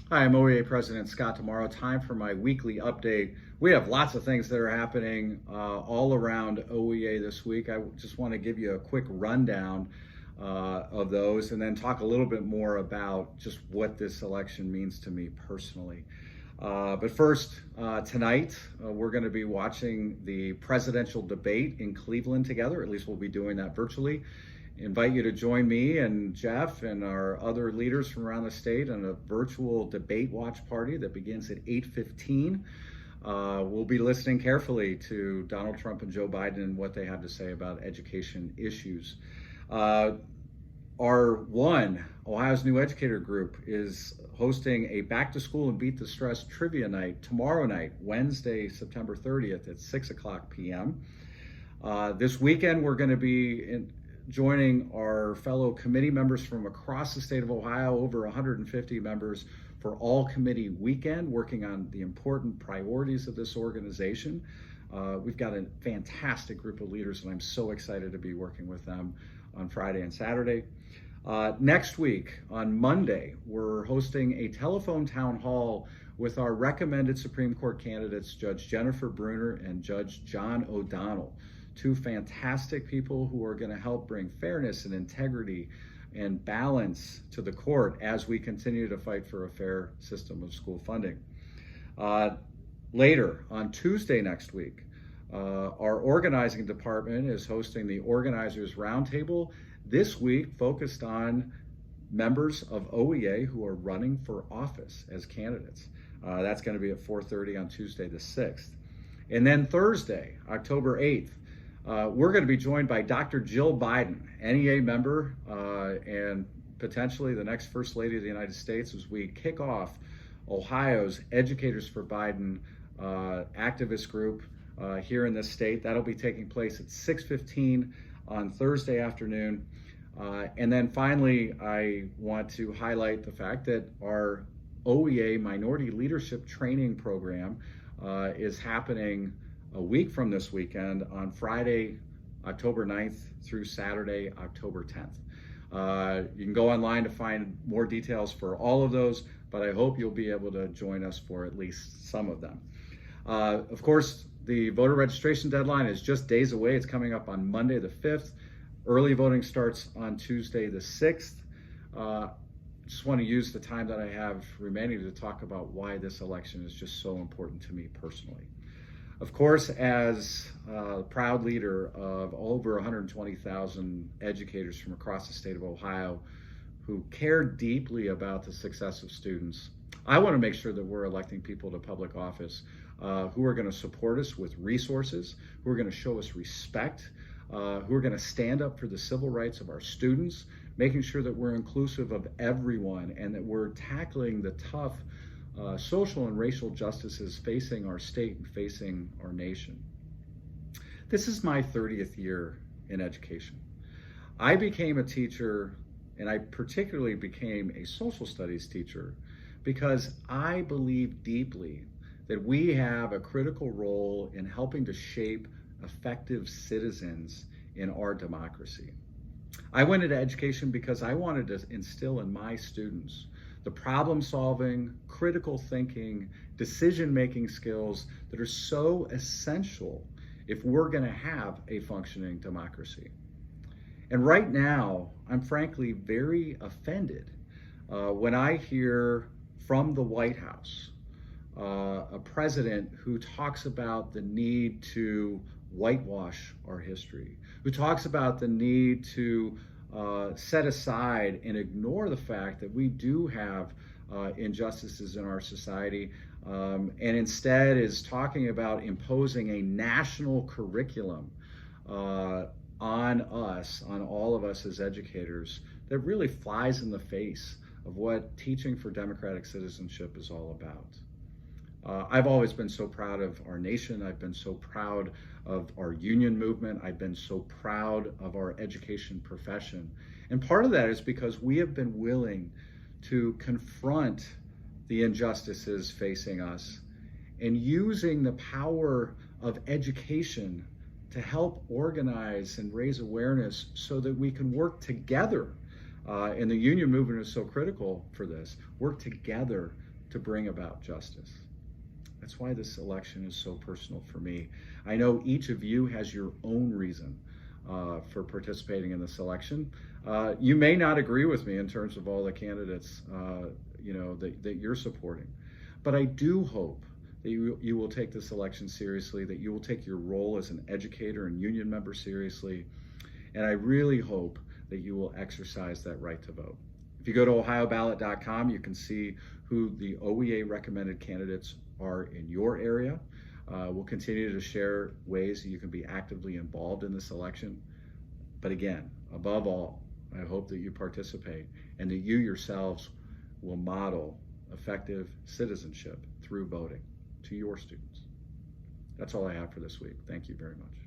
Hi, I'm OEA President Scott Tomorrow. Time for my weekly update. We have lots of things that are happening all around OEA this week. I just want to give you a quick rundown of those and then talk a little bit more about just what this election means to me personally. But first, tonight, we're going to be watching the presidential debate in Cleveland together. At least we'll be doing that virtually. Invite you to join me and Jeff and our other leaders from around the state on a virtual debate watch party that begins at 8:15. We'll be listening carefully to Donald Trump and Joe Biden and what they have to say about education issues. Our Ohio's New Educator Group, is hosting a Back to School and Beat the Stress trivia night tomorrow night, Wednesday, September 30th at 6 o'clock p.m. This weekend, we're going to be joining our fellow committee members from across the state of Ohio, over 150 members, for All Committee Weekend, working on the important priorities of this organization. We've got a fantastic group of leaders, and I'm so excited to be working with them on Friday and Saturday. Next week, on Monday, we're hosting a telephone town hall with our recommended Supreme Court candidates, Judge Jennifer Brunner and Judge John O'Donnell. Two fantastic people who are going to help bring fairness and integrity and balance to the court as we continue to fight for a fair system of school funding. Later, on Tuesday next week, our organizing department is hosting the Organizers Roundtable, this week focused on members of OEA who are running for office as candidates. That's going to be at 4:30 on Tuesday the 6th. And then Thursday, October 8th, we're going to be joined by Dr. Jill Biden, NEA member and potentially the next First Lady of the United States, as we kick off Ohio's Educators for Biden activist group here in this state. That'll be taking place at 6:15 on Thursday afternoon. And then finally, I want to highlight the fact that our OEA Minority Leadership Training Program is happening a week from this weekend on Friday, October 9th through Saturday, October 10th. You can go online to find more details for all of those, but I hope you'll be able to join us for at least some of them. Of course, the voter registration deadline is just days away. It's coming up on Monday the 5th. Early voting starts on Tuesday the 6th. Just want to use the time that I have remaining to talk about why this election is just so important to me personally. Of course, as a proud leader of over 120,000 educators from across the state of Ohio who care deeply about the success of students, I want to make sure that we're electing people to public office who are going to support us with resources, who are going to show us respect, who are going to stand up for the civil rights of our students, making sure that we're inclusive of everyone and that we're tackling the tough social and racial justices facing our state and facing our nation. This is my 30th year in education. I became a teacher, and I particularly became a social studies teacher, because I believe deeply that we have a critical role in helping to shape effective citizens in our democracy. I went into education because I wanted to instill in my students the problem-solving, critical thinking, decision-making skills that are so essential if we're going to have a functioning democracy. And right now, I'm frankly very offended when I hear from the White House a president who talks about the need to whitewash our history, who talks about the need to set aside and ignore the fact that we do have injustices in our society, and instead is talking about imposing a national curriculum on us, on all of us as educators, that really flies in the face of what teaching for democratic citizenship is all about. I've always been so proud of our nation. I've been so proud of our union movement. I've been so proud of our education profession. And part of that is because we have been willing to confront the injustices facing us and using the power of education to help organize and raise awareness so that we can work together. And the union movement is so critical for this, work together to bring about justice. That's why this election is so personal for me. I know each of you has your own reason for participating in this election. You may not agree with me in terms of all the candidates that you're supporting, but I do hope that you will take this election seriously, that you will take your role as an educator and union member seriously, and I really hope that you will exercise that right to vote. If you go to ohioballot.com, you can see who the OEA recommended candidates are in your area. We'll continue to share ways that you can be actively involved in this election. But again, above all, I hope that you participate and that you yourselves will model effective citizenship through voting to your students. That's all I have for this week. Thank you very much.